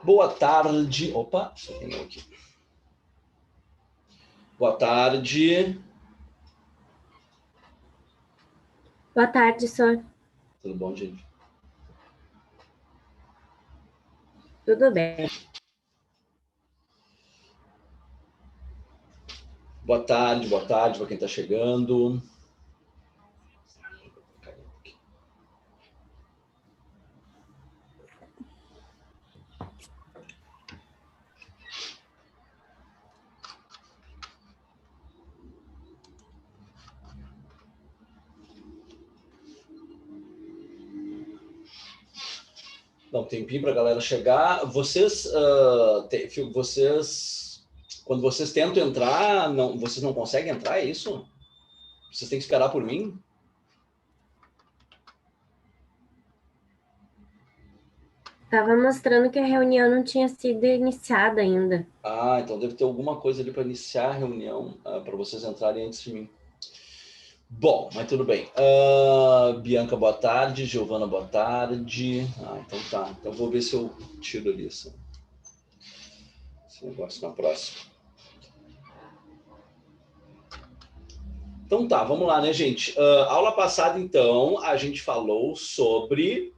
Boa tarde. Opa, só tem um aqui. Boa tarde. Boa tarde, senhor. Tudo bom, gente? Tudo bem. Boa tarde para quem está chegando. Dá um tempinho para a galera chegar. Vocês, quando vocês tentam entrar, vocês não conseguem entrar, é isso? Vocês têm que esperar por mim? Estava mostrando que a reunião não tinha sido iniciada ainda. Ah, então deve ter alguma coisa ali para iniciar a reunião, para vocês entrarem antes de mim. Bom, mas tudo bem. Bianca, boa tarde. Giovana, boa tarde. Então tá. Então vou ver se eu tiro ali esse negócio na próxima. Então tá, vamos lá, né, gente? Aula passada, então, a gente falou sobre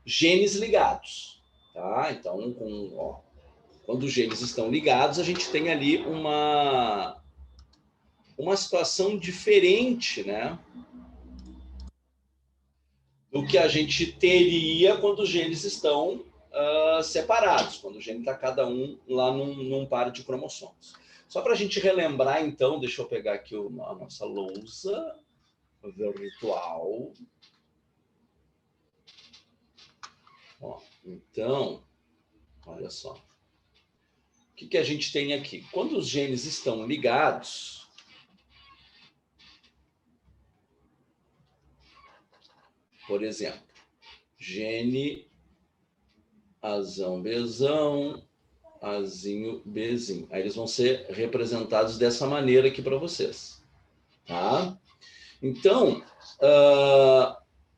genes ligados. Tá? Então, quando os genes estão ligados, a gente tem ali uma situação diferente, né? Do que a gente teria quando os genes estão separados, quando o gene está cada um lá num par de cromossomos. Só para a gente relembrar, então, deixa eu pegar aqui a nossa lousa virtual. Então, olha só. O que a gente tem aqui? Quando os genes estão ligados, por exemplo, gene Azão, Bzão, Azinho, Bzinho. Aí eles vão ser representados dessa maneira aqui para vocês. Tá? Então,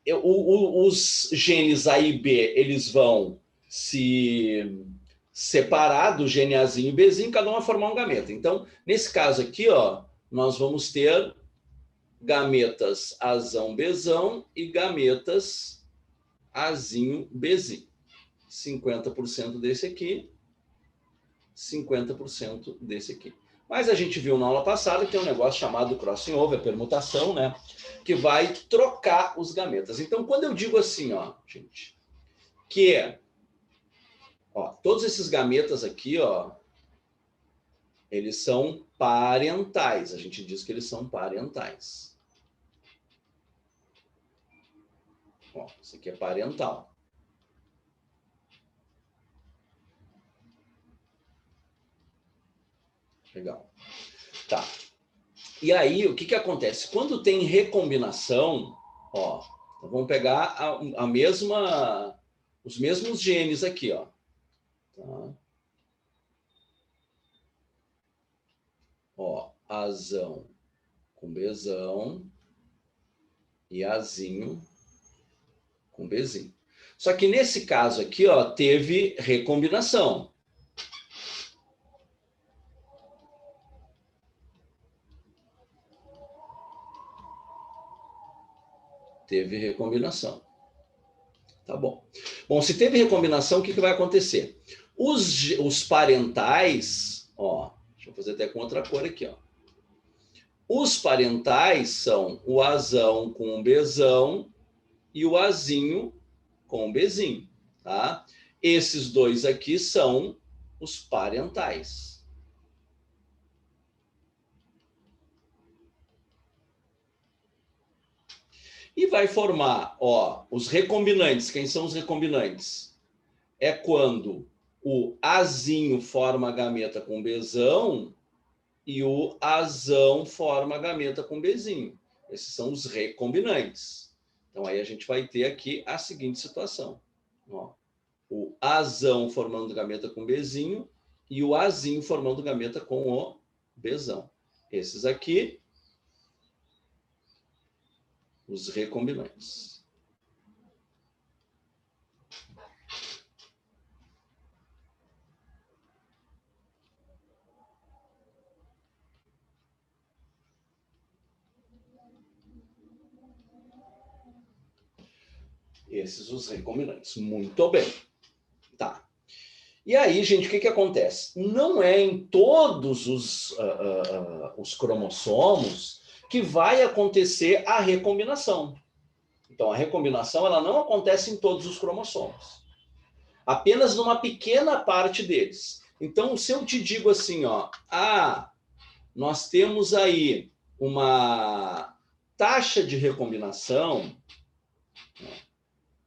os genes A e B, eles vão se separar do gene Azinho e Bzinho, cada um vai formar um gameta. Então, nesse caso aqui, ó, nós vamos ter gametas Azão, Bzão e gametas Azinho, Bzinho. 50% desse aqui, 50% desse aqui. Mas a gente viu na aula passada que tem um negócio chamado crossing over, permutação, né? Que vai trocar os gametas. Então, quando eu digo assim, ó, gente, que todos esses gametas aqui, ó, eles são parentais. A gente diz que eles são parentais. Ó, isso aqui é parental. Legal. Tá. E aí, o que acontece? Quando tem recombinação, ó, vamos pegar os mesmos genes aqui, ó. Tá? Ó, Azão com Bzão e Azinho com Bzinho. Só que nesse caso aqui, ó, teve recombinação. Teve recombinação. Tá bom. Bom, se teve recombinação, o que vai acontecer? Os parentais, ó, deixa eu fazer até com outra cor aqui, ó. Os parentais são o Azão com o Bzão e o Azinho com o Bzinho, tá? Esses dois aqui são os parentais. E vai formar, ó, os recombinantes. Quem são os recombinantes? É quando o Azinho forma a gameta com Bzão e o Azão forma a gameta com Bzinho. Esses são os recombinantes. Então, aí a gente vai ter aqui a seguinte situação. Ó, o Azão formando gameta com Bzinho e o Azinho formando gameta com o Bzão. Esses aqui, os recombinantes. Esses os recombinantes. Muito bem. Tá. E aí, gente, o que acontece? Não é em todos os cromossomos que vai acontecer a recombinação. Então, a recombinação ela não acontece em todos os cromossomos. Apenas numa pequena parte deles. Então, se eu te digo assim, ó, nós temos aí uma taxa de recombinação,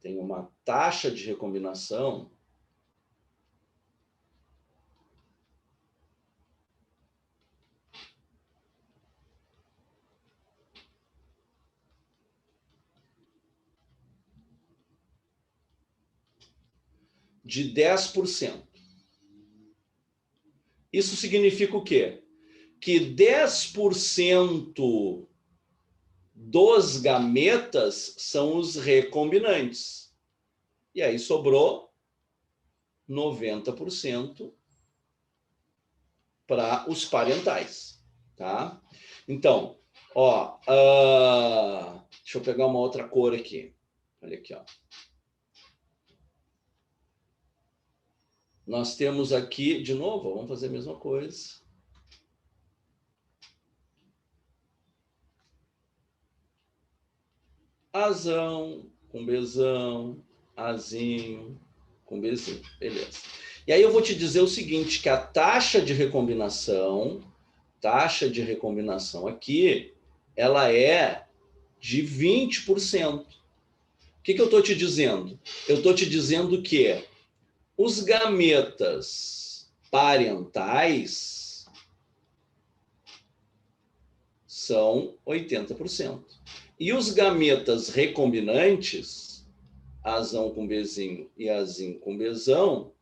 tem uma taxa de recombinação de 10%. Isso significa o quê? Que 10% dos gametas são os recombinantes. E aí sobrou 90% para os parentais, tá? Então, ó, deixa eu pegar uma outra cor aqui. Olha aqui, ó. Nós temos aqui, de novo, vamos fazer a mesma coisa. Azão com Bzão, Azinho com Bzinho, beleza. E aí eu vou te dizer o seguinte, que a taxa de recombinação aqui, ela é de 20%. O que eu estou te dizendo? Eu estou te dizendo que os gametas parentais são 80%. E os gametas recombinantes, Azão com Bzinho e Azinho com Bzão,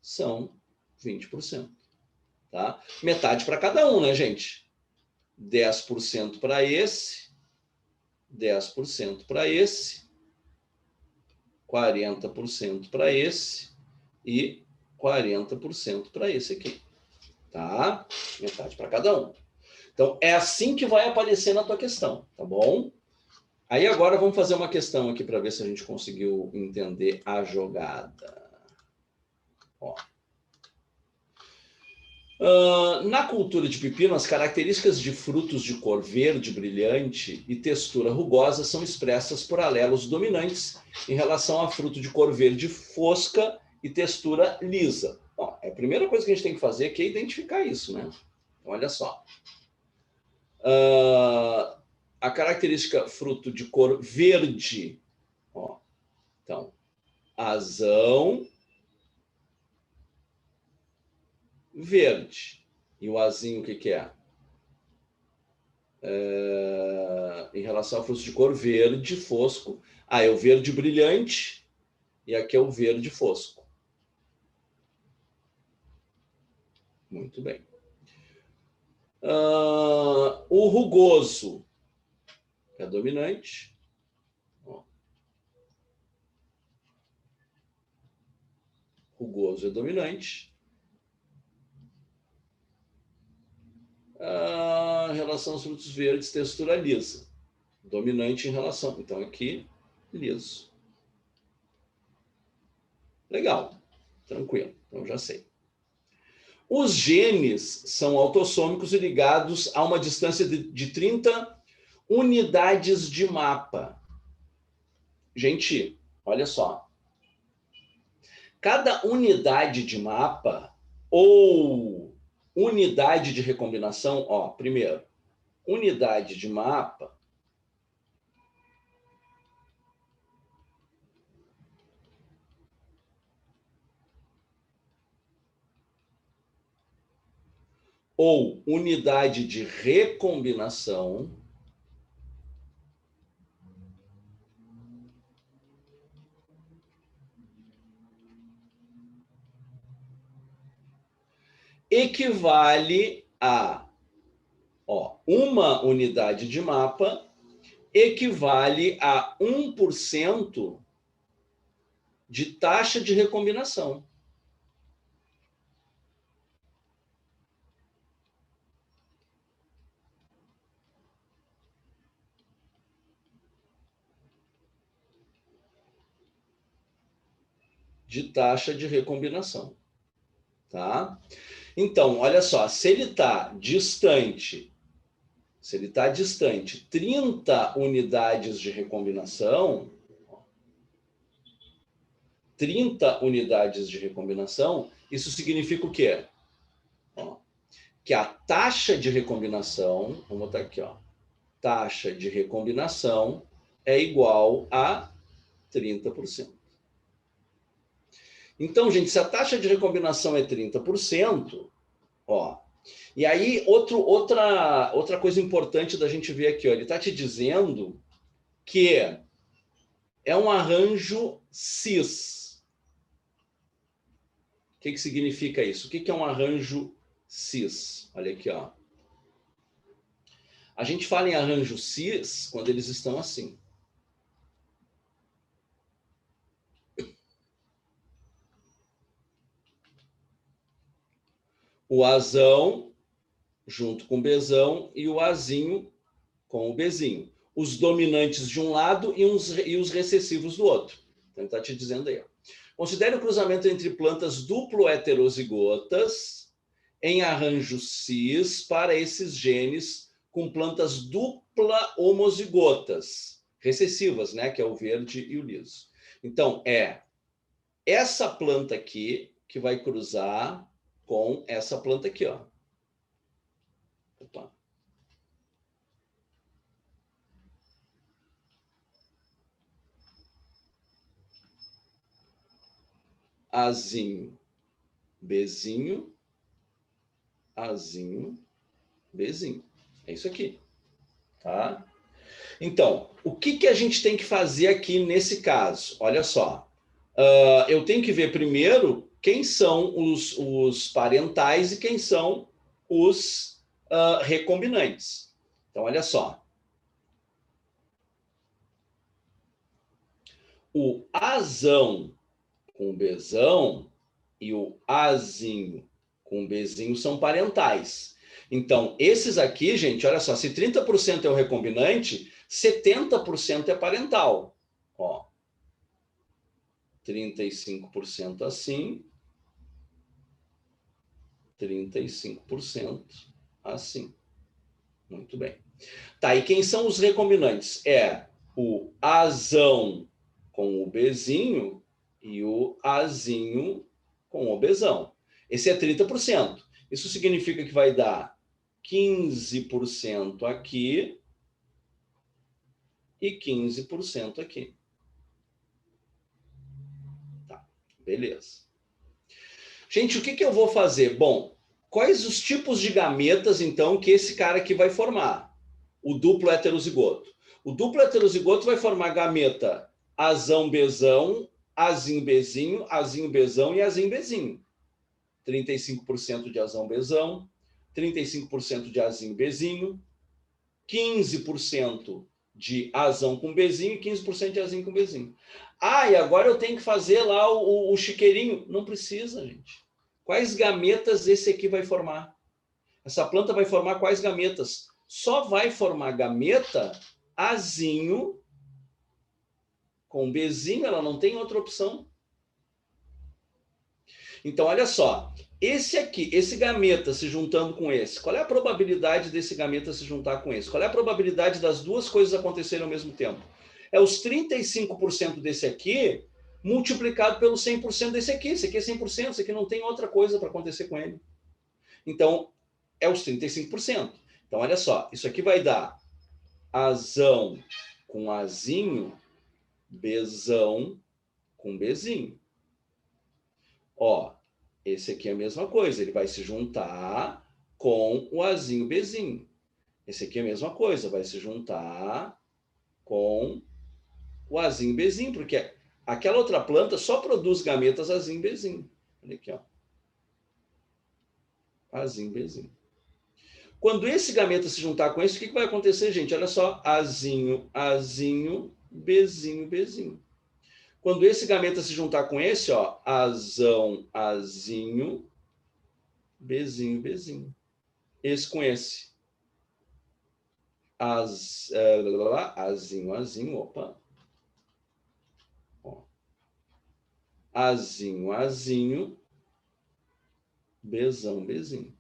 são 20%. Tá? Metade para cada um, né, gente? 10% para esse, 10% para esse, 40% para esse e 40% para esse aqui. Tá? Metade para cada um. Então, é assim que vai aparecer na tua questão, tá bom? Aí agora vamos fazer uma questão aqui para ver se a gente conseguiu entender a jogada. Ó. Na cultura de pepino, as características de frutos de cor verde brilhante e textura rugosa são expressas por alelos dominantes em relação a fruto de cor verde fosca e textura lisa. Ó, a primeira coisa que a gente tem que fazer aqui é identificar isso, né? Então, olha só. A característica fruto de cor verde, ó, então, azão verde. E o azinho, o que é? Em relação a frutos de cor verde fosco. É o verde brilhante e aqui é o verde fosco. Muito bem. O rugoso é dominante. Ó. Rugoso é dominante. Em relação aos frutos verdes, textura lisa. Dominante em relação. Então, aqui, liso. Legal. Tranquilo. Então, já sei. Os genes são autossômicos e ligados a uma distância de 30 unidades de mapa. Gente, olha só. Cada unidade de mapa ou unidade de recombinação, ó, primeiro, unidade de mapa ou unidade de recombinação equivale a, ó, uma unidade de mapa equivale a 1% de taxa de recombinação. de taxa de recombinação. Tá? Então, olha só, se ele está distante 30 unidades de recombinação, 30 unidades de recombinação, isso significa o quê? Ó, que a taxa de recombinação, vamos botar aqui, ó, taxa de recombinação é igual a 30%. Então, gente, se a taxa de recombinação é 30%, ó, e aí outra coisa importante da gente ver aqui, ó, ele está te dizendo que é um arranjo cis. O que significa isso? O que é um arranjo cis? Olha aqui, ó. A gente fala em arranjo cis quando eles estão assim. O Azão junto com o Bzão e o Azinho com o Bzinho. Os dominantes de um lado e os recessivos do outro. Então, ele está te dizendo aí. Ó. Considere o cruzamento entre plantas duplo heterozigotas em arranjo cis para esses genes com plantas dupla homozigotas, recessivas, né? Que é o verde e o liso. Então, é essa planta aqui que vai cruzar com essa planta aqui, ó. Opa. Azinho, Bzinho, Azinho, Bzinho. É isso aqui, tá? Então, o que a gente tem que fazer aqui nesse caso? Olha só, eu tenho que ver primeiro quem são os parentais e quem são os recombinantes. Então, olha só. O Azão com o Bzão e o Azinho com o Bzinho são parentais. Então, esses aqui, gente, olha só, se 30% é o recombinante, 70% é parental. Ó, 35% assim, 35% assim. Muito bem. Tá, e quem são os recombinantes? É o Azão com o Bzinho e o Azinho com o Bzão. Esse é 30%. Isso significa que vai dar 15% aqui e 15% aqui. Tá, beleza. Gente, o que eu vou fazer? Bom, quais os tipos de gametas, então, que esse cara aqui vai formar? O duplo heterozigoto. O duplo heterozigoto vai formar gameta Azão, Bzão, Azinho, Bzinho, Azinho, Bzão e Azinho, Bzinho. 35% de Azão, Bzão, 35% de Azinho, Bzinho, 15% de Azão com Bzinho e 15% de Azinho com Bzinho. Ah, e agora eu tenho que fazer lá o chiqueirinho. Não precisa, gente. Quais gametas esse aqui vai formar? Essa planta vai formar quais gametas? Só vai formar gameta Azinho com Bzinho, ela não tem outra opção. Então, olha só, esse aqui, esse gameta se juntando com esse, qual é a probabilidade desse gameta se juntar com esse? Qual é a probabilidade das duas coisas acontecerem ao mesmo tempo? É os 35% desse aqui multiplicado pelo 100% desse aqui. Esse aqui é 100%, esse aqui não tem outra coisa para acontecer com ele. Então, é os 35%. Então, olha só, isso aqui vai dar Azão com Azinho, Bzão com Bzinho. Ó, esse aqui é a mesma coisa, ele vai se juntar com o Azinho, Bzinho. Esse aqui é a mesma coisa, vai se juntar com o Azinho, Bzinho, porque aquela outra planta só produz gametas Azinho, Bzinho. Olha aqui, ó. Azinho, Bzinho. Quando esse gameta se juntar com esse, o que vai acontecer, gente? Olha só, Azinho, Azinho, Bzinho, Bzinho. Quando esse gameta se juntar com esse, ó, Azão, Azinho, Bzinho, Bzinho. Esse com esse. Azinho, Azinho, opa. Ó. Azinho, Azinho, Bzão, Bzinho.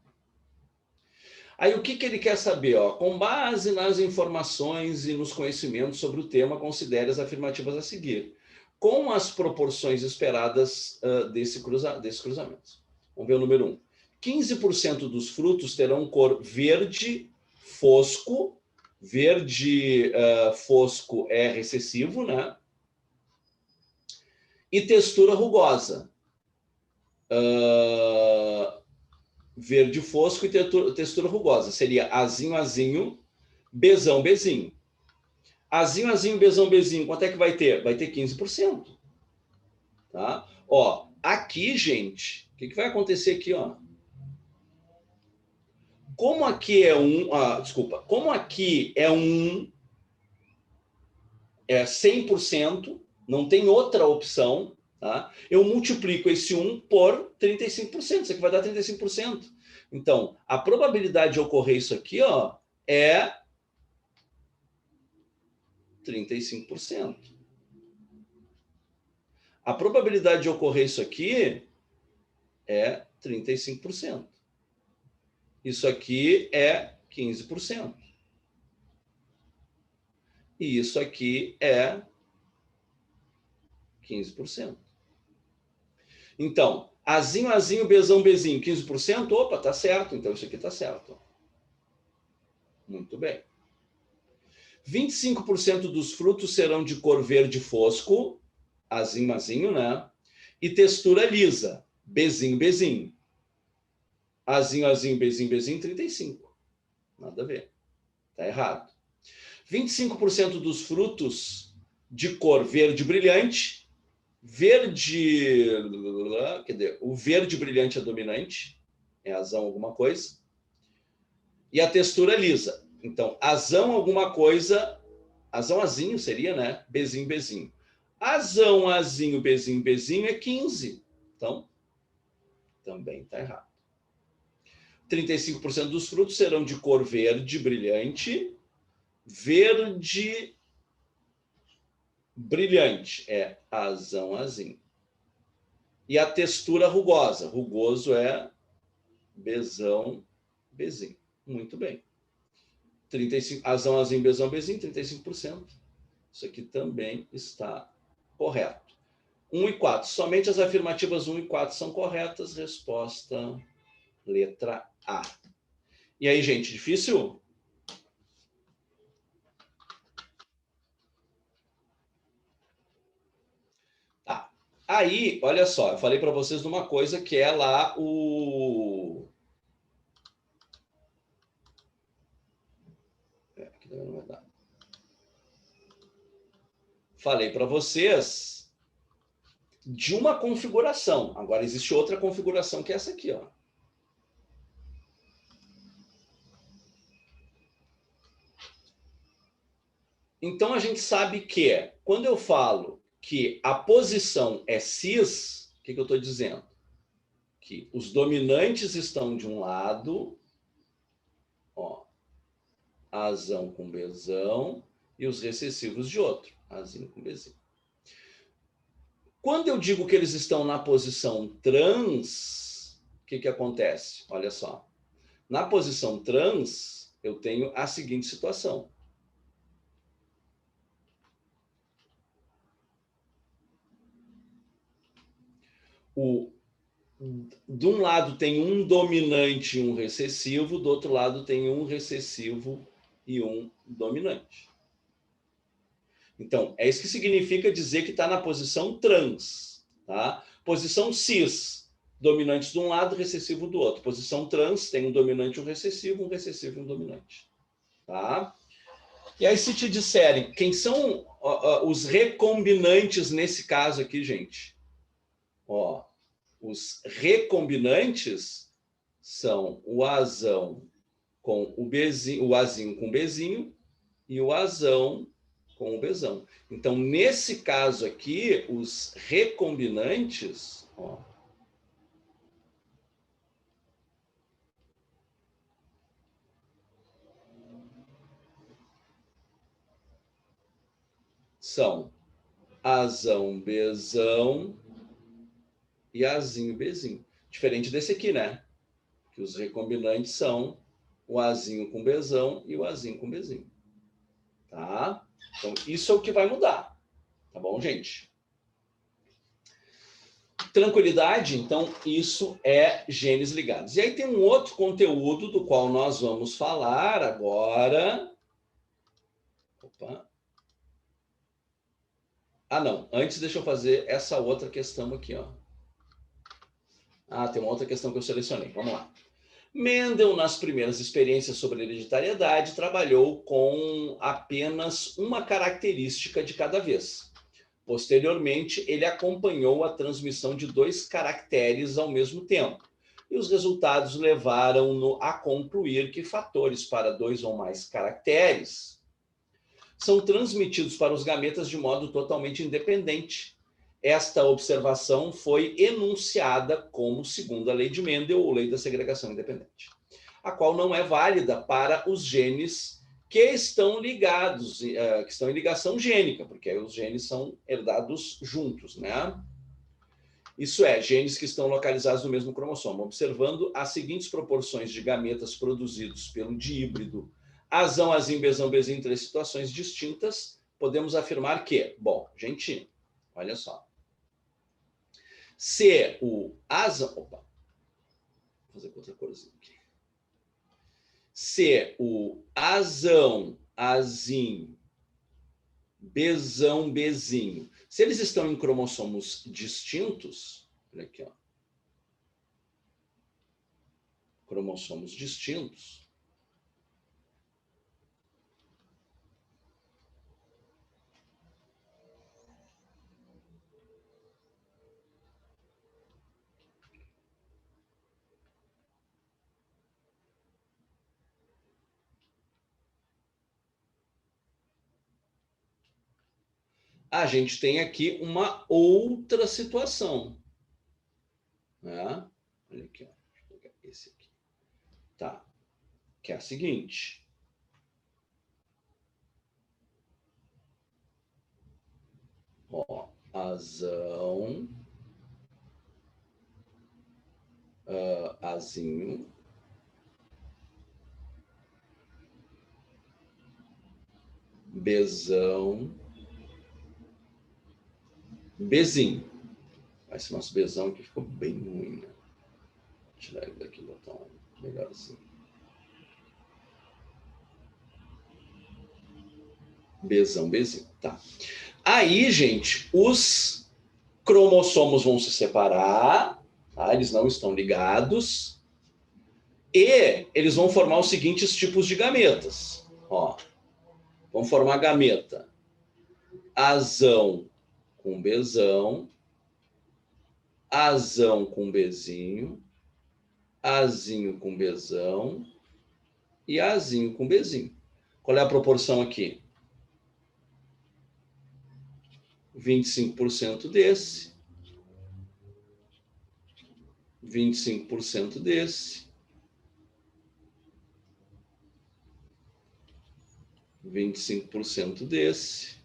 Aí o que ele quer saber? Ó? Com base nas informações e nos conhecimentos sobre o tema, considere as afirmativas a seguir, com as proporções esperadas desse cruzamento. Vamos ver o número 1. 15% dos frutos terão cor verde fosco. Verde fosco é recessivo, né? E textura rugosa. Verde fosco e textura rugosa. Seria Azinho, Azinho, Bzão, Bzinho. Azinho, Azinho, Bzão, Bzinho. Quanto é que vai ter? Vai ter 15%. Tá? Ó, aqui, gente, o que vai acontecer aqui, ó? Como aqui é como aqui é 100%, não tem outra opção, tá? Eu multiplico esse 1 por 35%, isso aqui vai dar 35%. Então, a probabilidade de ocorrer isso aqui, ó, é 35%. A probabilidade de ocorrer isso aqui é 35%. Isso aqui é 15%. E isso aqui é 15%. Então, Azinho, Azinho, Bzão, Bzinho, 15%? Opa, tá certo. Então, isso aqui tá certo. Muito bem. 25% dos frutos serão de cor verde fosco, Azinho, Azinho, né? E textura lisa, Bzinho, Bzinho. Azinho, Azinho, Bzinho, Bzinho, 35%. Nada a ver. Tá errado. 25% dos frutos de cor verde brilhante, o verde brilhante é dominante, é azão alguma coisa, e a textura é lisa. Então, azão alguma coisa, azão, azinho seria, né? Bzinho, Bzinho. Azão, azinho, Bzinho, Bzinho é 15. Então, também está errado. 35% dos frutos serão de cor verde brilhante, verde brilhante é azão, azinho. E a textura rugosa, rugoso é Bzão, Bzinho. Muito bem. 35, azão, azinho, Bzão, Bzinho, 35%. Isso aqui também está correto. 1 e 4. Somente as afirmativas 1 e 4 são corretas. Resposta letra A. E aí, gente, difícil? Tá. Aí, olha só, eu falei para vocês de uma coisa que é lá o... Aqui também não vai dar. Falei para vocês de uma configuração. Agora, existe outra configuração que é essa aqui, ó. Então, a gente sabe que, quando eu falo que a posição é cis, o que eu estou dizendo? Que os dominantes estão de um lado, ó, azão com Bzão, e os recessivos de outro, azinho com Bzinho. Quando eu digo que eles estão na posição trans, o que acontece? Olha só. Na posição trans, eu tenho a seguinte situação. De um lado tem um dominante e um recessivo, do outro lado tem um recessivo e um dominante. Então, é isso que significa dizer que está na posição trans. Tá? Posição cis, dominantes de um lado, recessivo do outro. Posição trans, tem um dominante e um recessivo e um dominante. Tá? E aí, se te disserem, quem são os recombinantes nesse caso aqui, gente? Ó, os recombinantes são o azão com o Bzinho, o azinho com o Bzinho e o azão com o Bzão. Então, nesse caso aqui, os recombinantes, ó, são azão, Bzão e Azinho, Bzinho. Diferente desse aqui, né? Que os recombinantes são o Azinho com Bzão e o Azinho com Bzinho. Tá? Então, isso é o que vai mudar. Tá bom, gente? Tranquilidade? Então, isso é genes ligados. E aí tem um outro conteúdo do qual nós vamos falar agora. Opa. Ah, não. Antes, deixa eu fazer essa outra questão aqui, ó. Ah, tem uma outra questão que eu selecionei. Vamos lá. Mendel, nas primeiras experiências sobre hereditariedade, trabalhou com apenas uma característica de cada vez. Posteriormente, ele acompanhou a transmissão de 2 caracteres ao mesmo tempo. E os resultados levaram-no a concluir que fatores para 2 ou mais caracteres são transmitidos para os gametas de modo totalmente independente. Esta observação foi enunciada como segunda lei de Mendel, ou lei da segregação independente, a qual não é válida para os genes que estão ligados, que estão em ligação gênica, porque aí os genes são herdados juntos, né? Isso é, genes que estão localizados no mesmo cromossomo, observando as seguintes proporções de gametas produzidos pelo díbrido Azão, Azinho, Bzão, Bzinho, em 3 situações distintas, podemos afirmar que, bom, gente, olha só, se o Azão, opa, vou fazer com outra corzinha aqui. Se o Azão, Azinho, Bzão, Bzinho, se eles estão em cromossomos distintos, olha aqui, ó, cromossomos distintos, a gente tem aqui uma outra situação, né? Olha aqui, ó. Deixa eu pegar esse aqui. Tá. Que é a seguinte. Ó, Azão, Azinho, Bzão, Bzinho. Esse nosso Bzão aqui ficou bem ruim, né? Vou tirar ele daqui e botar um melhorzinho. Bzão, Bzinho. Tá. Aí, gente, os cromossomos vão se separar, tá? Eles não estão ligados. E eles vão formar os seguintes tipos de gametas. Ó, vão formar gameta Azão com Bzão, Azão com Bzinho, Azinho com Bzão e Azinho com Bzinho. Qual é a proporção aqui? 25% desse, 25% desse, 25% desse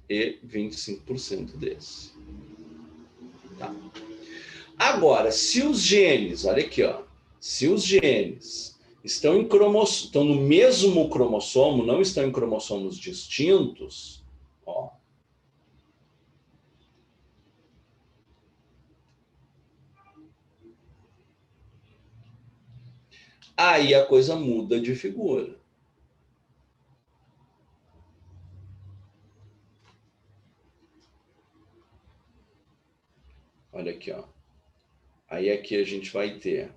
e 25% desse. Tá. Agora, se os genes, olha aqui, ó, se os genes estão no mesmo cromossomo, não estão em cromossomos distintos, ó, aí a coisa muda de figura. Olha aqui, ó. Aí aqui a gente vai ter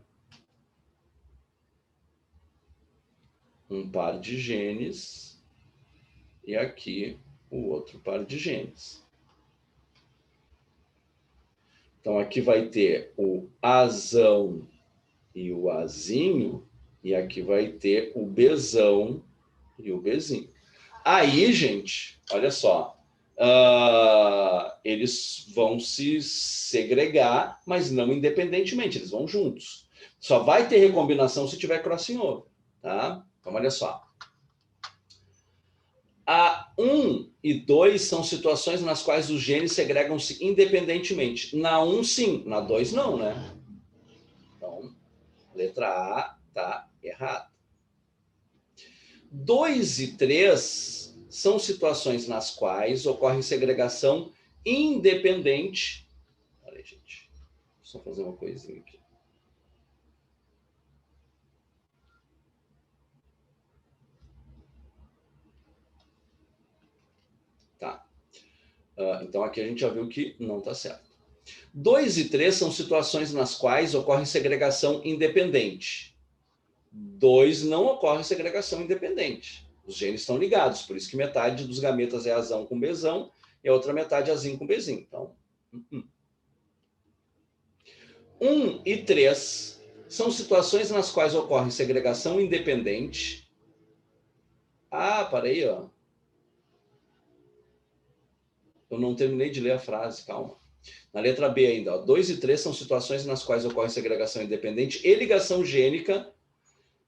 um par de genes e aqui o outro par de genes. Então aqui vai ter o Azão e o Azinho e aqui vai ter o Bzão e o Bzinho. Aí, gente, olha só, eles vão se segregar, mas não independentemente, eles vão juntos. Só vai ter recombinação se tiver crossing over, tá? Então, olha só. A 1 e 2 são situações nas quais os genes segregam-se independentemente. Na 1, sim. Na 2, não, né? Então, letra A está errada. 2 e 3 são situações nas quais ocorre segregação independente. Peraí, gente. Só fazer uma coisinha aqui. Tá. Então, aqui a gente já viu que não está certo. 2 e 3 são situações nas quais ocorre segregação independente. 2 não ocorre segregação independente. Os genes estão ligados, por isso que metade dos gametas é azão com bezão e a outra metade é azinho com bezinho. Então, 1 e 3 são situações nas quais ocorre segregação independente. Ah, para aí, ó. Eu não terminei de ler a frase, calma. Na letra B ainda, ó, 2 e 3 são situações nas quais ocorre segregação independente e ligação gênica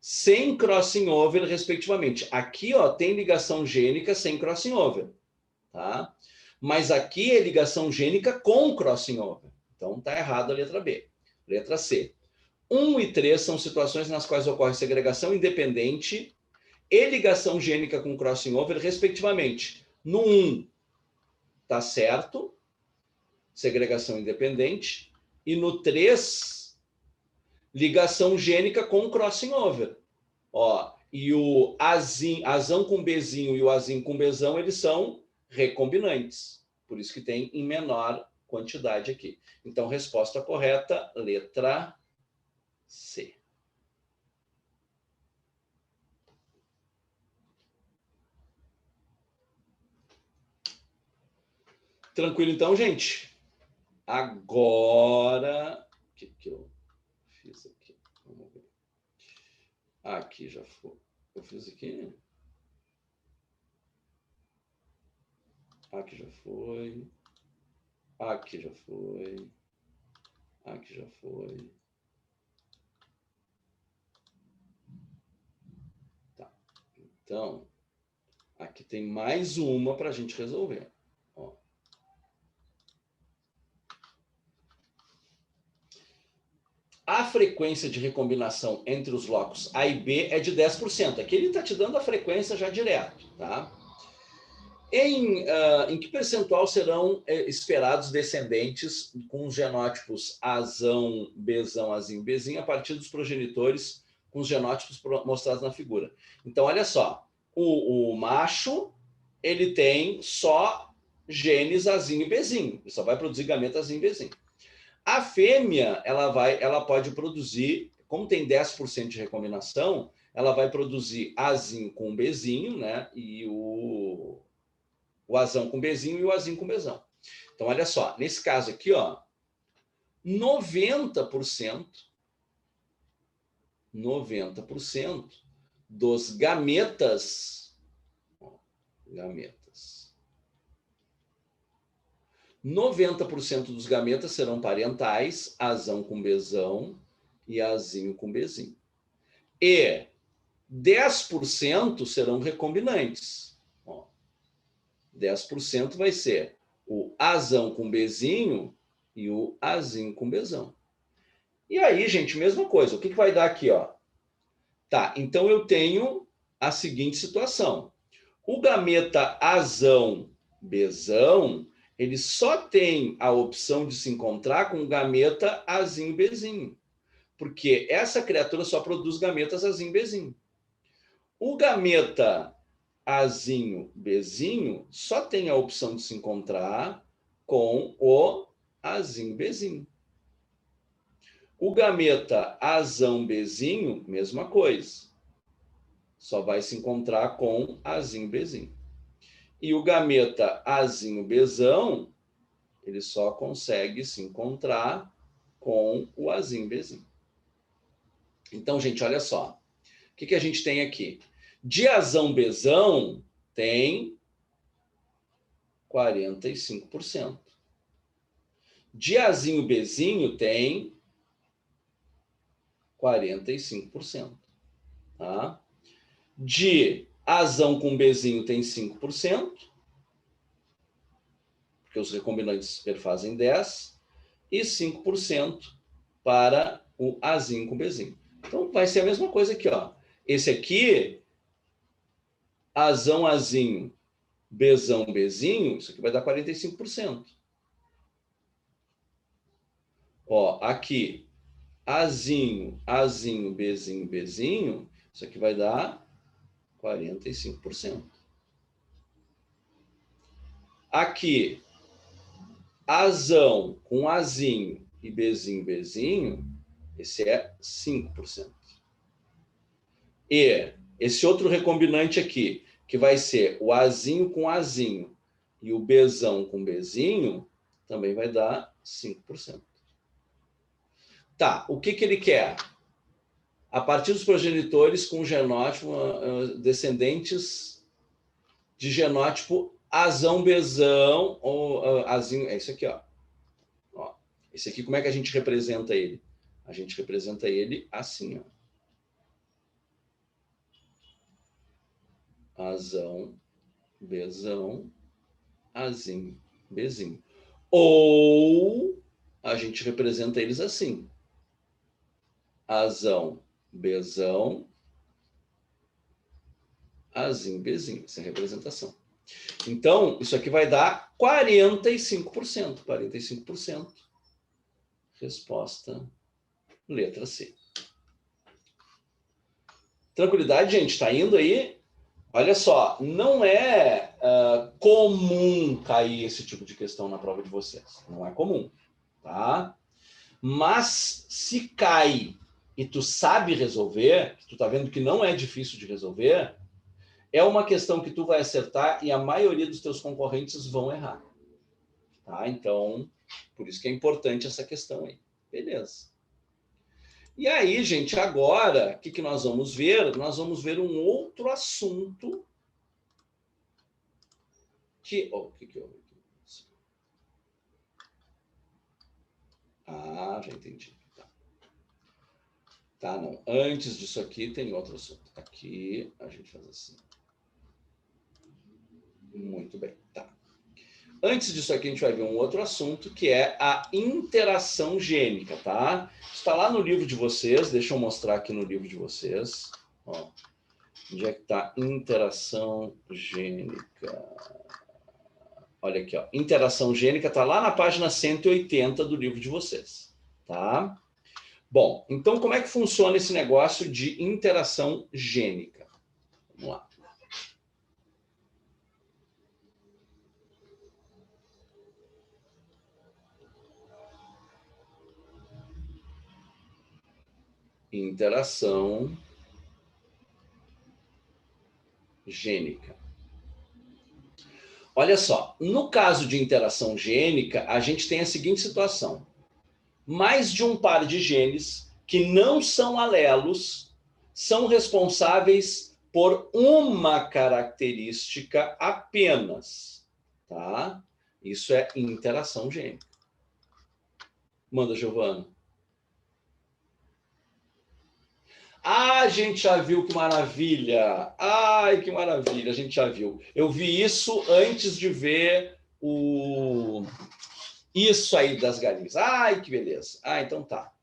sem crossing over, respectivamente. Aqui, ó, tem ligação gênica sem crossing over, tá? Mas aqui é ligação gênica com crossing over. Então, tá errado a letra B. Letra C. 1 e 3 são situações nas quais ocorre segregação independente e ligação gênica com crossing over, respectivamente. No 1, tá certo, segregação independente, e no 3, ligação gênica com crossing over. Ó, e o azão com bezinho e o azinho com bezão, eles são recombinantes. Por isso que tem em menor quantidade aqui. Então, resposta correta, letra C. Tranquilo então, gente? Agora, o que eu fiz aqui? Vamos ver. Aqui já foi. Eu fiz aqui. Aqui já foi. Aqui já foi. Aqui já foi. Tá. Então, aqui tem mais uma para a gente resolver. Ó. A frequência de recombinação entre os blocos A e B é de 10%. Aqui ele está te dando a frequência já direto, tá? Em que percentual serão esperados descendentes com os genótipos azão, bezão, azinho, bezinho, a partir dos progenitores com os genótipos mostrados na figura? Então, olha só. O macho, ele tem só genes azinho e bezinho. Ele só vai produzir gameta azinho e bezinho. A fêmea, ela pode produzir, como tem 10% de recombinação, ela vai produzir azinho com bezinho, né? E o azão com bezinho e o azinho com bezão. Então, olha só, nesse caso aqui, ó, 90% dos gametas, 90% dos gametas serão parentais, azão com bezão e azinho com bezinho. E 10% serão recombinantes. Ó, 10% vai ser o azão com bezinho e o azinho com bezão. E aí, gente, mesma coisa. O que vai dar aqui, ó? Tá, então eu tenho a seguinte situação. O gameta azão bezão, ele só tem a opção de se encontrar com o gameta azinho bezinho, porque essa criatura só produz gametas azinho bezinho. O gameta azinho bezinho só tem a opção de se encontrar com o azinho bezinho. O gameta azão bezinho, mesma coisa. Só vai se encontrar com azinho bezinho. E o gameta azinho bezão, ele só consegue se encontrar com o azinho bezinho. Então, gente, olha só. O que a gente tem aqui? De azão bezão tem 45%. De azinho bezinho tem 45%. Tá? De azão com bezinho tem 5%. porque os recombinantes perfazem 10, e 5% para o Azinho com Bzinho. Então, vai ser a mesma coisa aqui, ó. Esse aqui, Azão, Azinho, Bzão, Bzinho, isso aqui vai dar 45%. Ó, aqui, Azinho, Azinho, Bzinho, Bzinho, isso aqui vai dar 45%. Aqui, Azão com Azinho e Bzinho, Bzinho, esse é 5%. E esse outro recombinante aqui, que vai ser o Azinho com Azinho e o Bzão com Bzinho, também vai dar 5%. Tá, o que ele quer? A partir dos progenitores com genótipo, descendentes de genótipo Azão, Bzão, ou Azinho, é isso aqui, ó. Esse aqui, como é que a gente representa ele? A gente representa ele assim, ó. Azão, Bzão, Azinho, Bzinho. Ou a gente representa eles assim. Azão, Bzão, Azinho, Bzinho. Essa é a representação. Então, isso aqui vai dar 45%. 45%. Resposta, letra C. Tranquilidade, gente? Está indo aí? Olha só, não é comum cair esse tipo de questão na prova de vocês. Não é comum, tá? Mas se cai e tu sabe resolver, tu tá vendo que não é difícil de resolver, é uma questão que tu vai acertar e a maioria dos teus concorrentes vão errar. Tá? Então, por isso que é importante essa questão aí. Beleza. E aí, gente, agora, o que nós vamos ver? Nós vamos ver um outro assunto que... Oh, o que eu... Ah, já entendi. Tá, não. Antes disso aqui tem outro assunto. Aqui a gente faz assim. Muito bem, tá. Antes disso aqui a gente vai ver um outro assunto, que é a interação gênica, tá? Está lá no livro de vocês, deixa eu mostrar aqui no livro de vocês. Ó, onde é que está interação gênica? Olha aqui, ó. Interação gênica está lá na página 180 do livro de vocês, tá? Bom, então como é que funciona esse negócio de interação gênica? Vamos lá. Interação gênica. Olha só, no caso de interação gênica, a gente tem a seguinte situação. Mais de um par de genes que não são alelos são responsáveis por uma característica apenas, tá? Isso é interação gênica. Manda, Giovana. Ah, a gente já viu, que maravilha! Ai, que maravilha, a gente já viu. Eu vi isso antes de ver isso aí das galinhas. Ai, que beleza. Ah, então tá.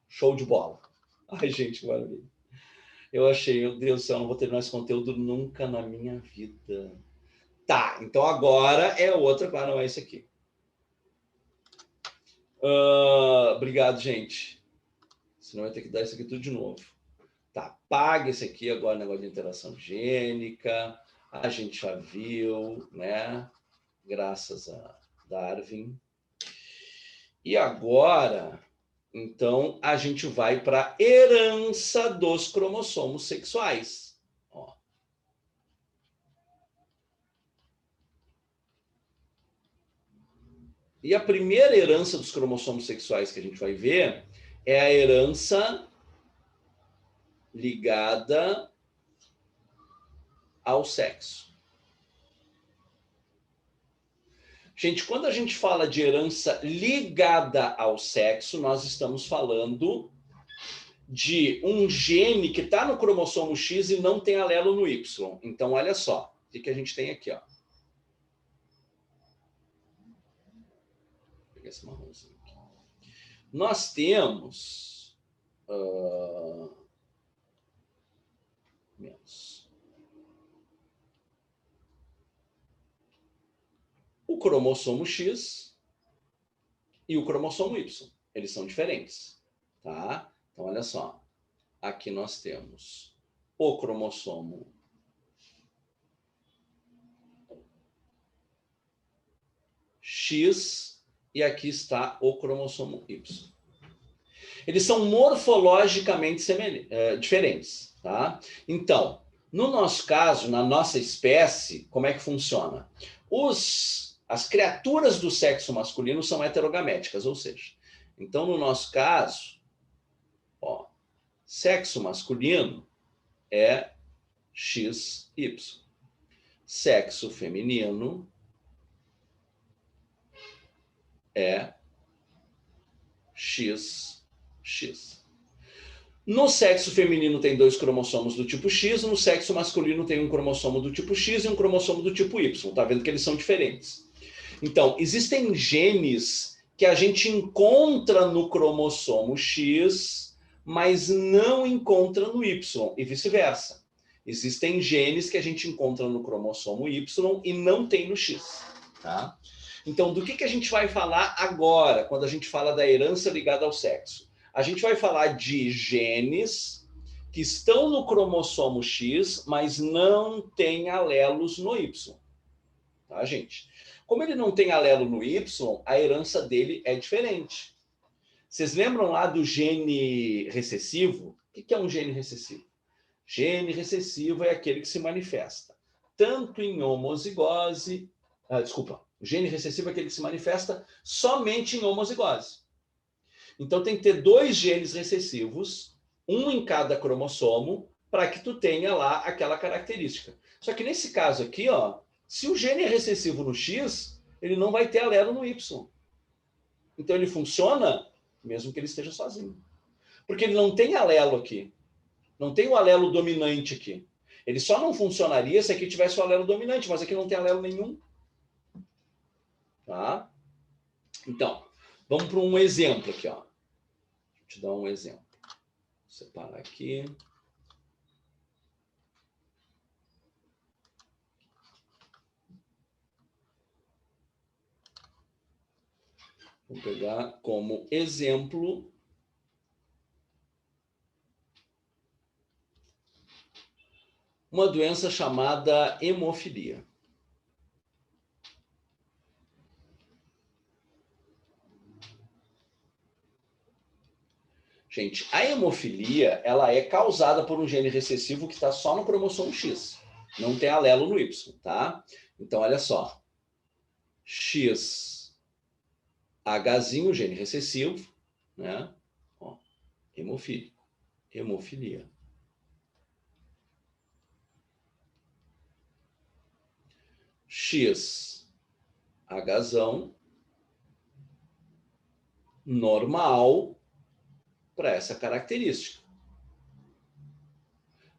Show de bola. Ai, gente, que maravilha. Eu achei, meu Deus do céu, não vou terminar esse conteúdo nunca na minha vida. Tá, então agora é outra, claro, não é esse aqui. Obrigado, gente. Senão vai ter que dar isso aqui tudo de novo. Tá, paga esse aqui agora, negócio de interação gênica. A gente já viu, né? Graças a Darwin. E agora, então, a gente vai para a herança dos cromossomos sexuais. Ó. E a primeira herança dos cromossomos sexuais que a gente vai ver é a herança ligada ao sexo. Gente, quando a gente fala de herança ligada ao sexo, nós estamos falando de um gene que está no cromossomo X e não tem alelo no Y. Então, olha só, o que a gente tem aqui, ó. esse marronzinho aqui. Nós temos... menos. O cromossomo X e o cromossomo Y. Eles são diferentes, tá? Então, olha só. Aqui nós temos o cromossomo X e aqui está o cromossomo Y. Eles são morfologicamente diferentes, tá? Então, no nosso caso, na nossa espécie, como é que funciona? As criaturas do sexo masculino são heterogaméticas, ou seja, então, no nosso caso, ó, sexo masculino é XY. Sexo feminino é XX. No sexo feminino tem 2 cromossomos do tipo X, no sexo masculino tem um cromossomo do tipo X e um cromossomo do tipo Y. Tá vendo que eles são diferentes. Então, existem genes que a gente encontra no cromossomo X, mas não encontra no Y, e vice-versa. Existem genes que a gente encontra no cromossomo Y e não tem no X, tá? Então, do que a gente vai falar agora, quando a gente fala da herança ligada ao sexo? A gente vai falar de genes que estão no cromossomo X, mas não têm alelos no Y. Tá, gente? Como ele não tem alelo no Y, a herança dele é diferente. Vocês lembram lá do gene recessivo? O que é um gene recessivo? Gene recessivo é aquele que se manifesta tanto em homozigose... o gene recessivo é aquele que se manifesta somente em homozigose. Então, tem que ter 2 genes recessivos, um em cada cromossomo, para que tu tenha lá aquela característica. Só que nesse caso aqui, ó, se o gene é recessivo no X, ele não vai ter alelo no Y. Então, ele funciona mesmo que ele esteja sozinho. Porque ele não tem alelo aqui. Não tem o alelo dominante aqui. Ele só não funcionaria se aqui tivesse o alelo dominante, mas aqui não tem alelo nenhum. Tá? Então, vamos para um exemplo aqui, ó. Vou te dar um exemplo. Vou separar aqui. Vou pegar como exemplo uma doença chamada hemofilia. Gente, a hemofilia, ela é causada por um gene recessivo que está só no cromossomo X. Não tem alelo no Y, tá? Então, olha só. X, Hzinho, gene recessivo, né? Ó, hemofilia. X, Hzão, normal, para essa característica.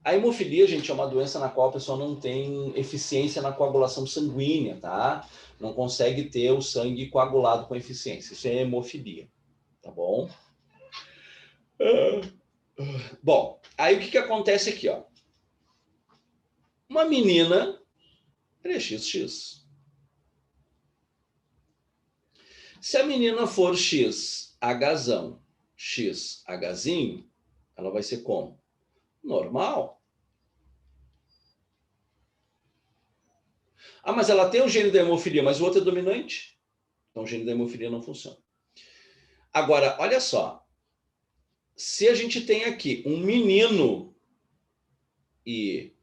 A hemofilia, gente, é uma doença na qual a pessoa não tem eficiência na coagulação sanguínea, tá? Não consegue ter o sangue coagulado com eficiência. Isso é hemofilia, tá bom? Bom, aí o que acontece aqui, ó? Uma menina é XX. Se a menina for X, Hzão, X, Hzinho, ela vai ser como? Normal. Ah, mas ela tem o gene da hemofilia, mas o outro é dominante. Então o gene da hemofilia não funciona. Agora, olha só. Se a gente tem aqui um menino e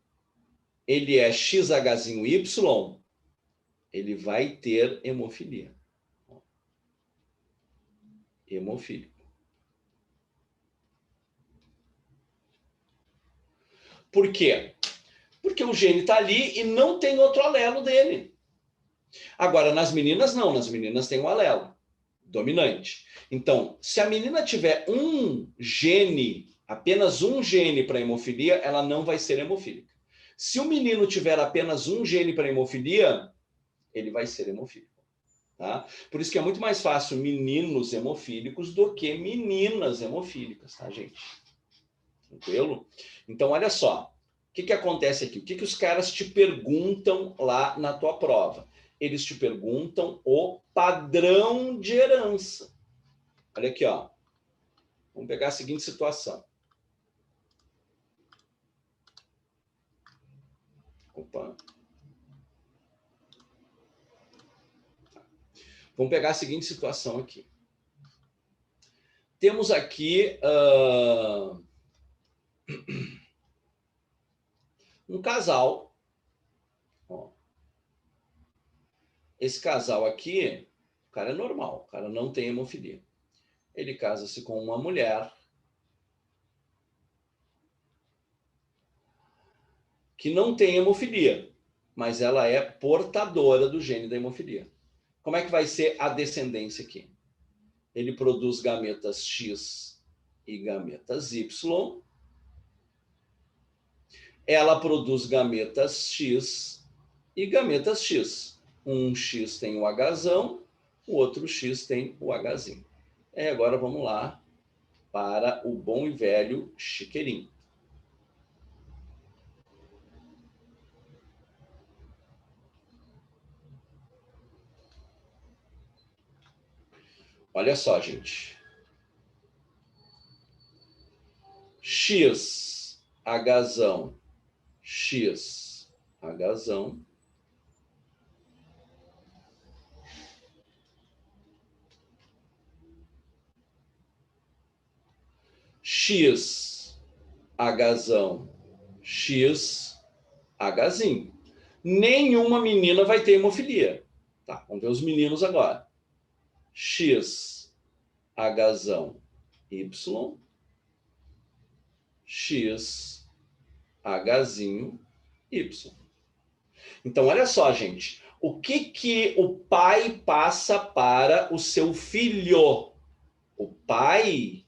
ele é XHzinho Y, ele vai ter hemofilia. Hemofílico. Por quê? Porque o gene está ali e não tem outro alelo dele. Agora, nas meninas, não. Nas meninas tem um alelo dominante. Então, se a menina tiver um gene, apenas um gene para hemofilia, ela não vai ser hemofílica. Se o menino tiver apenas um gene para hemofilia, ele vai ser hemofílico. Tá? Por isso que é muito mais fácil meninos hemofílicos do que meninas hemofílicas, tá, gente? Tranquilo? Então, olha só. O que acontece aqui? O que os caras te perguntam lá na tua prova? Eles te perguntam o padrão de herança. Olha aqui, ó. Vamos pegar a seguinte situação. Opa. Vamos pegar a seguinte situação aqui. Temos aqui um casal. Ó. Esse casal aqui, o cara é normal, o cara não tem hemofilia. Ele casa-se com uma mulher que não tem hemofilia, mas ela é portadora do gene da hemofilia. Como é que vai ser a descendência aqui? Ele produz gametas X e gametas Y. Ela produz gametas X e gametas X. Um X tem o Hzão, o outro X tem o Hzinho. Agora vamos lá para o bom e velho chiqueirinho. Olha só, gente. X, Hzão, X, Hzão. X, Hzão, X, Hzinho. Nenhuma menina vai ter hemofilia. Tá, vamos ver os meninos agora. X, Hzão, Y, X, Hzinho, Y. Então, olha só, gente. O que o pai passa para o seu filho? O pai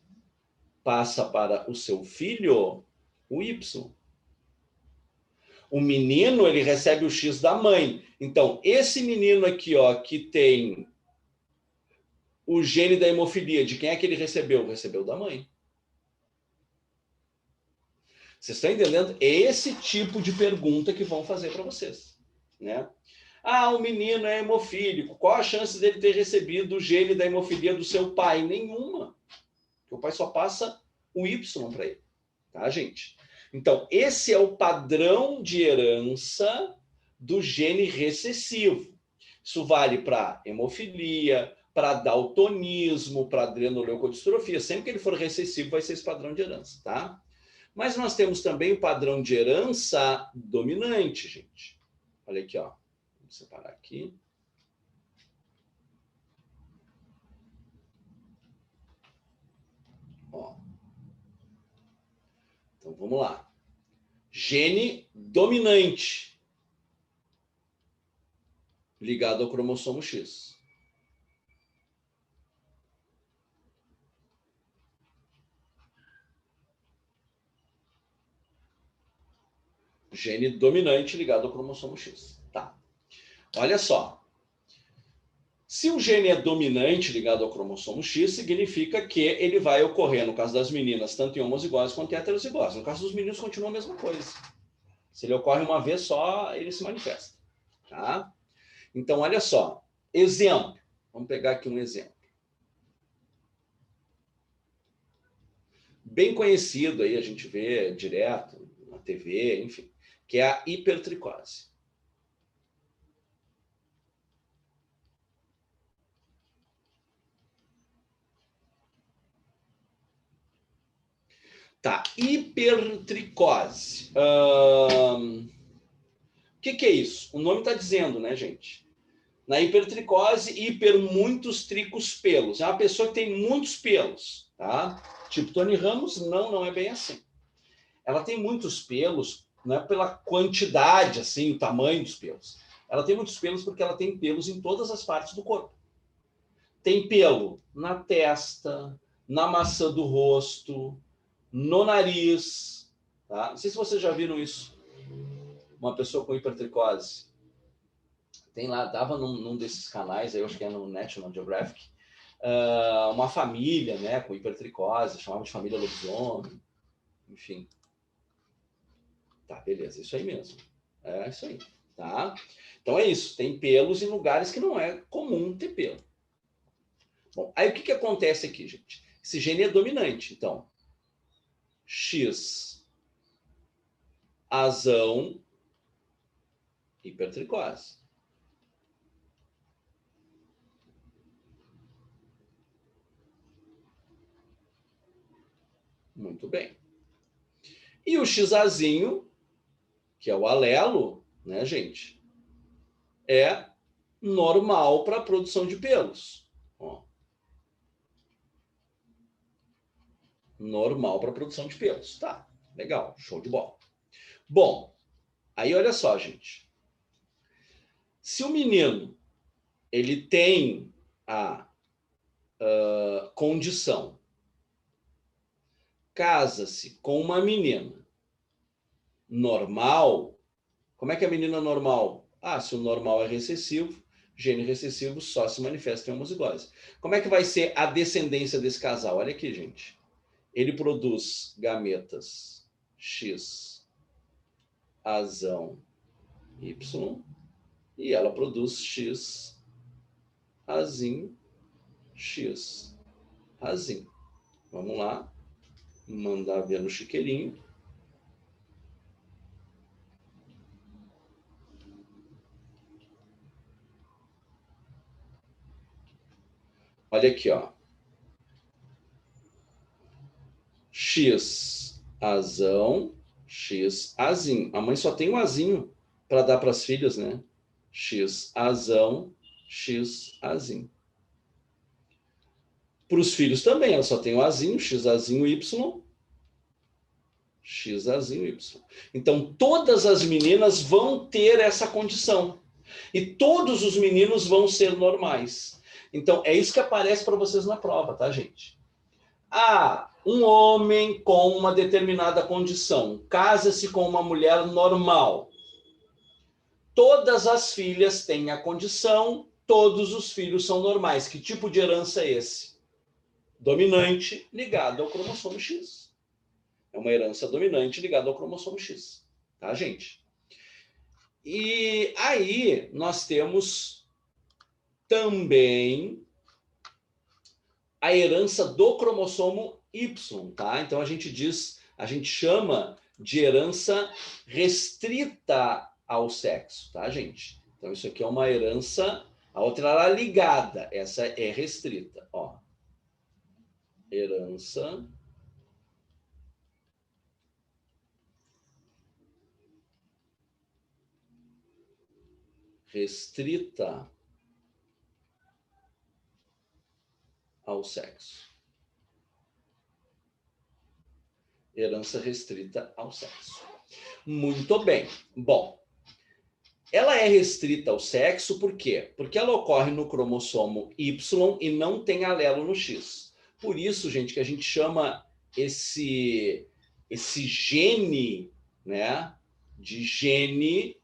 passa para o seu filho o Y. O menino, ele recebe o X da mãe. Então, esse menino aqui, ó, que tem o gene da hemofilia, de quem é que ele recebeu? Recebeu da mãe. Vocês estão entendendo? É esse tipo de pergunta que vão fazer para vocês, né? Ah, o menino é hemofílico. Qual a chance dele ter recebido o gene da hemofilia do seu pai? Nenhuma. Porque o pai só passa o Y para ele, tá, gente? Então, esse é o padrão de herança do gene recessivo. Isso vale para hemofilia, para daltonismo, para adrenoleucodistrofia. Sempre que ele for recessivo, vai ser esse padrão de herança, tá? Mas nós temos também o padrão de herança dominante, gente. Olha aqui, ó. Vou separar aqui. Ó. Então, vamos lá. Gene dominante ligado ao cromossomo X. Gene dominante ligado ao cromossomo X. Tá. Olha só. Se o gene é dominante ligado ao cromossomo X, significa que ele vai ocorrer, no caso das meninas, tanto em homozigose quanto em heterozigose. No caso dos meninos, continua a mesma coisa. Se ele ocorre uma vez só, ele se manifesta. Tá? Então, olha só. Exemplo. Vamos pegar aqui um exemplo. Bem conhecido, aí a gente vê direto na TV, enfim, que é a hipertricose. Tá, hipertricose. O que é isso? O nome está dizendo, né, gente? Na hipertricose, hiper muitos tricos pelos. É uma pessoa que tem muitos pelos, tá? Tipo Tony Ramos, não é bem assim. Ela tem muitos pelos, não é pela quantidade, assim, o tamanho dos pelos. Ela tem muitos pelos porque ela tem pelos em todas as partes do corpo. Tem pelo na testa, na maçã do rosto, no nariz, tá? Não sei se vocês já viram isso. Uma pessoa com hipertricose. Tem lá, dava num desses canais, eu acho que é no National Geographic, uma família, né, com hipertricose, chamava de família lobisomem, enfim. Tá, beleza, isso aí mesmo. É isso aí, tá? Então é isso, tem pelos em lugares que não é comum ter pelo. Bom, aí o que acontece aqui, gente? Esse gene é dominante, então. X, azão, hipertricose. Muito bem. E o XAzinho, que é o alelo, né, gente? É normal para a produção de pelos. Ó. Normal para a produção de pelos. Tá, legal, show de bola. Bom, aí olha só, gente. Se o menino ele tem a condição, casa-se com uma menina normal, como é que é a menina normal? Ah, se o normal é recessivo, gene recessivo só se manifesta em homozigose. Como é que vai ser a descendência desse casal? Olha aqui, gente. Ele produz gametas X, azão Y, e ela produz X, azinho, X, azinho. Vamos lá, mandar ver no chiqueirinho. Olha aqui, ó. X, azão, X, azinho. A mãe só tem um azinho para dar para as filhas, né? X, azão, X, azinho. Para os filhos também, ela só tem o azinho, X, azinho, Y, X, azinho, Y. Então, todas as meninas vão ter essa condição. E todos os meninos vão ser normais. Então, é isso que aparece para vocês na prova, tá, gente? Ah, um homem com uma determinada condição casa-se com uma mulher normal. Todas as filhas têm a condição, todos os filhos são normais. Que tipo de herança é esse? Dominante ligado ao cromossomo X. É uma herança dominante ligada ao cromossomo X. Tá, gente? E aí nós temos também a herança do cromossomo Y, tá? Então a gente chama de herança restrita ao sexo, tá, gente? Então isso aqui é uma herança, a outra era ligada, essa é restrita, ó. Herança restrita ao sexo. Herança restrita ao sexo. Muito bem. Bom, ela é restrita ao sexo por quê? Porque ela ocorre no cromossomo Y e não tem alelo no X. Por isso, gente, que a gente chama esse gene, né, de gene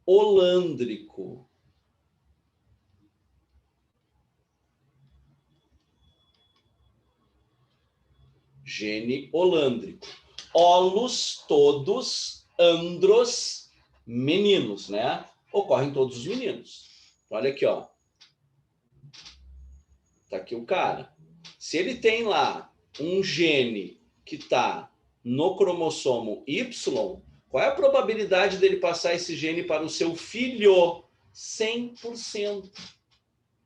holândrico. Gene holândrico. Holos, todos, andros, meninos, né? Ocorrem todos os meninos. Olha aqui, ó. Tá aqui o cara. Se ele tem lá um gene que está no cromossomo Y, qual é a probabilidade dele passar esse gene para o seu filho? 100%.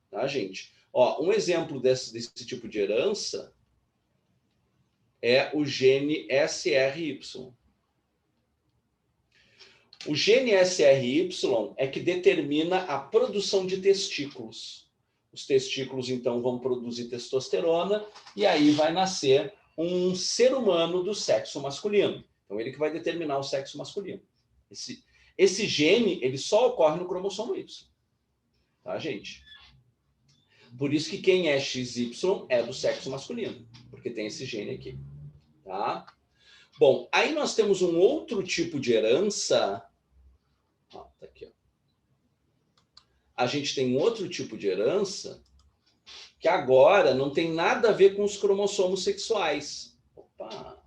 Tá, gente? Ó, um exemplo desse tipo de herança é o gene SRY. O gene SRY é que determina a produção de testículos. Os testículos, então, vão produzir testosterona e aí vai nascer um ser humano do sexo masculino. Então, ele que vai determinar o sexo masculino. Esse gene, ele só ocorre no cromossomo Y. Tá, gente? Por isso que quem é XY é do sexo masculino, porque tem esse gene aqui. Tá? Bom, aí nós temos um outro tipo de herança Bota aqui, ó. A gente tem um outro tipo de herança que agora não tem nada a ver com os cromossomos sexuais. Opa!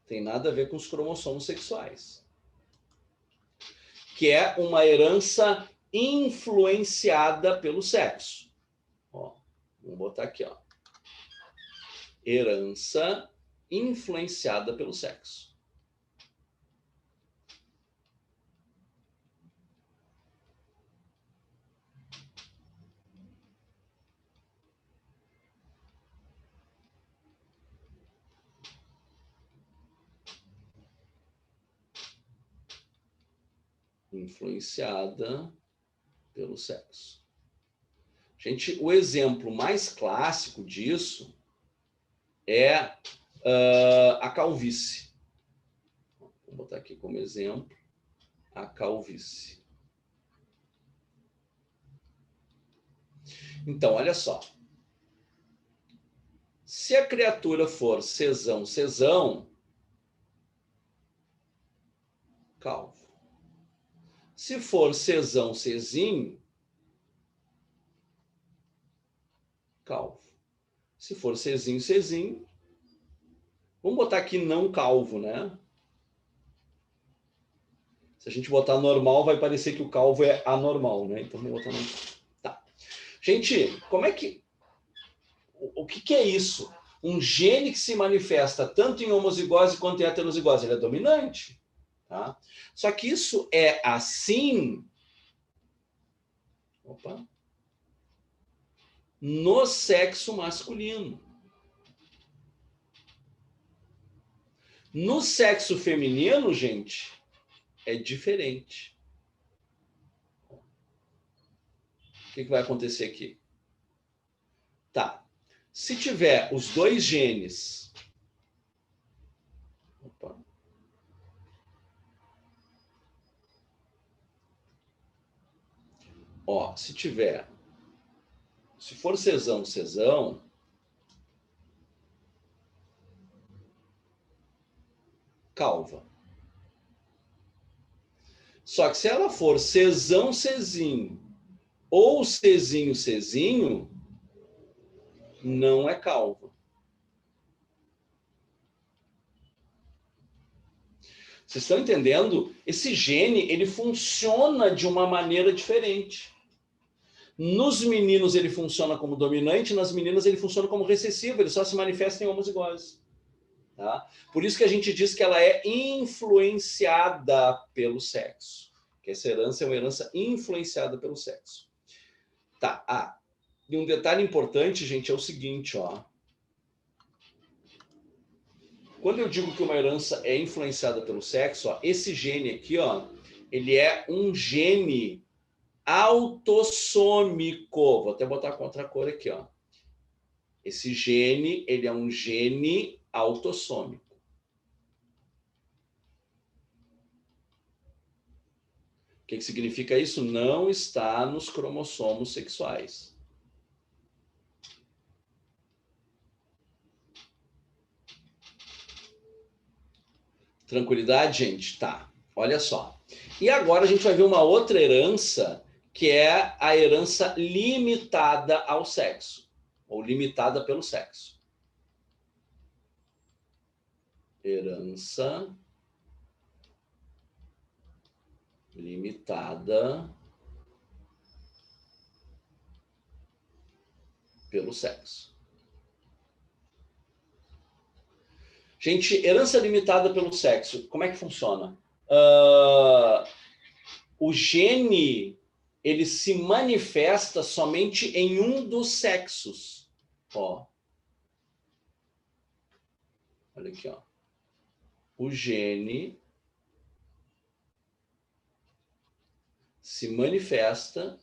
Tem nada a ver com os cromossomos sexuais. Que é uma herança influenciada pelo sexo. Ó, vamos botar aqui, ó. Herança influenciada pelo sexo. Influenciada pelo sexo. Gente, o exemplo mais clássico disso é a calvície. Vou botar aqui como exemplo a calvície. Então, olha só. Se a criatura for cesão, calvo. Se for cesão, cesinho, calvo. Se for cesinho, cesinho, vamos botar aqui não calvo, né? Se a gente botar normal, vai parecer que o calvo é anormal, né? Então, vamos botar não. Tá. Gente, como é que... O que é isso? Um gene que se manifesta tanto em homozigose quanto em heterozigose. Ele é dominante. Tá? Só que isso é assim... Opa. No sexo masculino. No sexo feminino, gente, é diferente. O que vai acontecer aqui? Tá. Se tiver os dois genes... Opa. Ó, se tiver... Se for cesão, calva. Só que se ela for cesão, cesinho, ou cesinho, cesinho, não é calva. Vocês estão entendendo? Esse gene, ele funciona de uma maneira diferente. Nos meninos ele funciona como dominante, nas meninas ele funciona como recessivo, ele só se manifesta em homozigose. Tá? Por isso que a gente diz que ela é influenciada pelo sexo. Que essa herança é uma herança influenciada pelo sexo. Tá. E um detalhe importante, gente, é o seguinte, ó. Quando eu digo que uma herança é influenciada pelo sexo, ó, esse gene aqui, ó, ele é um gene autossômico. Vou até botar contra a cor aqui, ó. Esse gene, ele é um gene autossômico. O que significa isso? Não está nos cromossomos sexuais. Tranquilidade, gente? Tá. Olha só. E agora a gente vai ver uma outra herança, que é a herança limitada ao sexo, ou limitada pelo sexo. Herança limitada pelo sexo. Gente, herança limitada pelo sexo, como é que funciona? O gene, ele se manifesta somente em um dos sexos. Ó. Olha aqui, ó. O gene se manifesta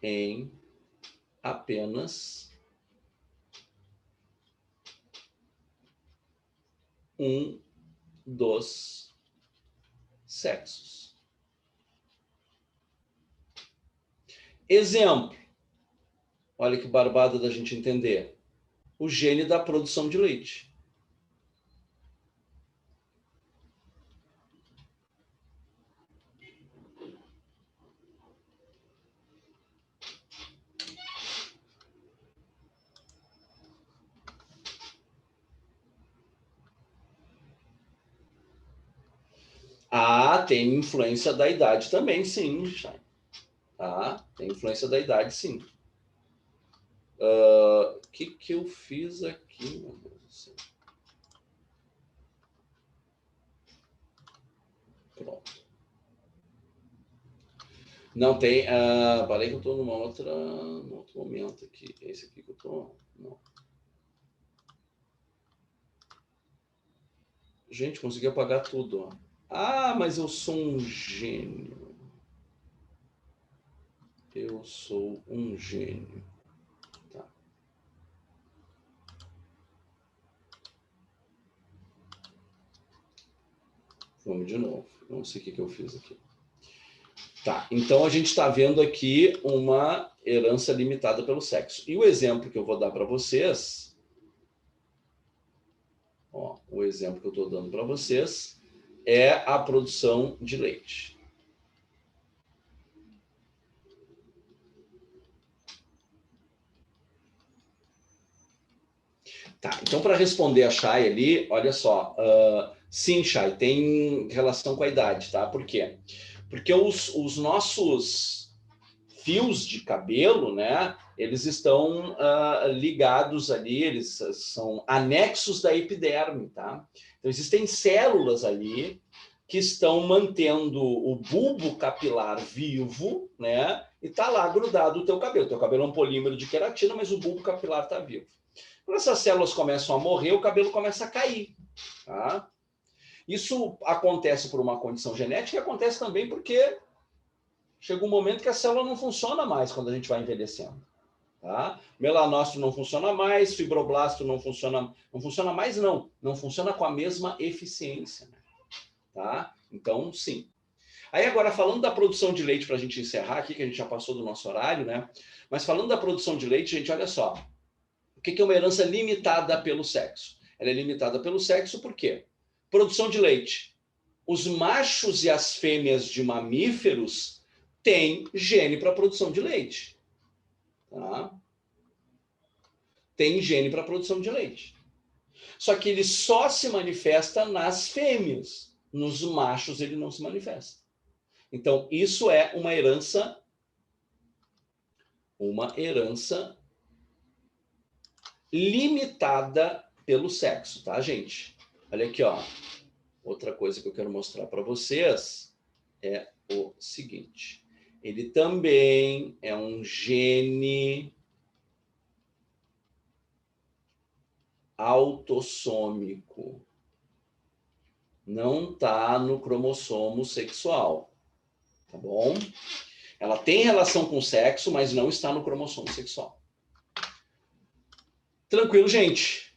em apenas um dos sexos. Exemplo. Olha que barbada da gente entender. o gene da produção de leite. Ah, tem influência da idade também, sim, Chay. Tá? Tem influência da idade, sim. O que eu fiz aqui, meu Deus do céu? Pronto. Não tem. Parei que eu estou num outro momento aqui. Esse aqui que eu estou. Não. Gente, consegui apagar tudo. Ó. Ah, mas eu sou um gênio. Eu sou um gênio. Tá. Vamos de novo. Não sei o que eu fiz aqui. Tá, então a gente está vendo aqui uma herança limitada pelo sexo. E o exemplo que eu vou dar para vocês, ó, o exemplo que eu estou dando para vocês é a produção de leite. Tá, então para responder a Chay ali, olha só, sim, Chay, tem relação com a idade, tá? Por quê? Porque os nossos fios de cabelo, né, eles estão ligados ali, eles são anexos da epiderme, tá? Então existem células ali que estão mantendo o bulbo capilar vivo, né, e tá lá grudado o teu cabelo. O teu cabelo é um polímero de queratina, mas o bulbo capilar tá vivo. Quando essas células começam a morrer, o cabelo começa a cair, tá? Isso acontece por uma condição genética e acontece também porque chega um momento que a célula não funciona mais quando a gente vai envelhecendo. Tá? Melanócito não funciona mais, fibroblasto não funciona mais, não funciona com a mesma eficiência. Né? Tá? Então, sim. Aí agora, falando da produção de leite, para a gente encerrar aqui, que a gente já passou do nosso horário, né? Mas falando da produção de leite, gente, olha só. O que é uma herança limitada pelo sexo? Ela é limitada pelo sexo por quê? Produção de leite. Os machos e as fêmeas de mamíferos têm gene para produção de leite. Tá? Tem gene para produção de leite. Só que ele só se manifesta nas fêmeas. Nos machos ele não se manifesta. Então, isso é uma herança limitada pelo sexo, tá, gente? Olha aqui, ó. Outra coisa que eu quero mostrar para vocês é o seguinte. Ele também é um gene autossômico. Não está no cromossomo sexual, tá bom? Ela tem relação com o sexo, mas não está no cromossomo sexual. Tranquilo, gente?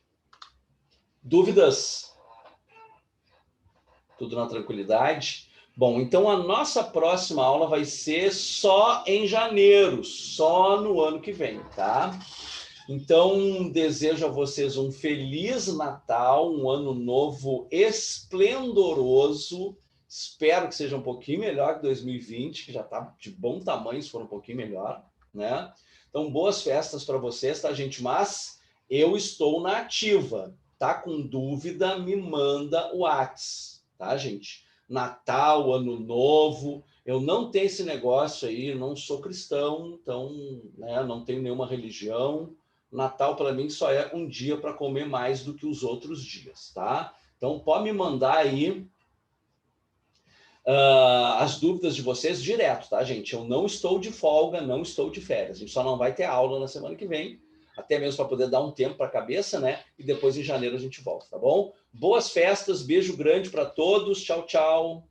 Dúvidas? Tudo na tranquilidade? Bom, então a nossa próxima aula vai ser só em janeiro, só no ano que vem, tá? Então, desejo a vocês um feliz Natal, um ano novo esplendoroso. Espero que seja um pouquinho melhor que 2020, que já está de bom tamanho, se for um pouquinho melhor, né? Então, boas festas para vocês, tá, gente? Mas eu estou na ativa. Tá com dúvida, me manda o WhatsApp, tá, gente? Natal, Ano Novo, eu não tenho esse negócio aí, não sou cristão, então, né, não tenho nenhuma religião. Natal, para mim, só é um dia para comer mais do que os outros dias, tá? Então, pode me mandar aí as dúvidas de vocês direto, tá, gente? Eu não estou de folga, não estou de férias. A gente só não vai ter aula na semana que vem, até mesmo para poder dar um tempo para a cabeça, né? E depois, em janeiro, a gente volta, tá bom? Boas festas, beijo grande para todos. Tchau, tchau.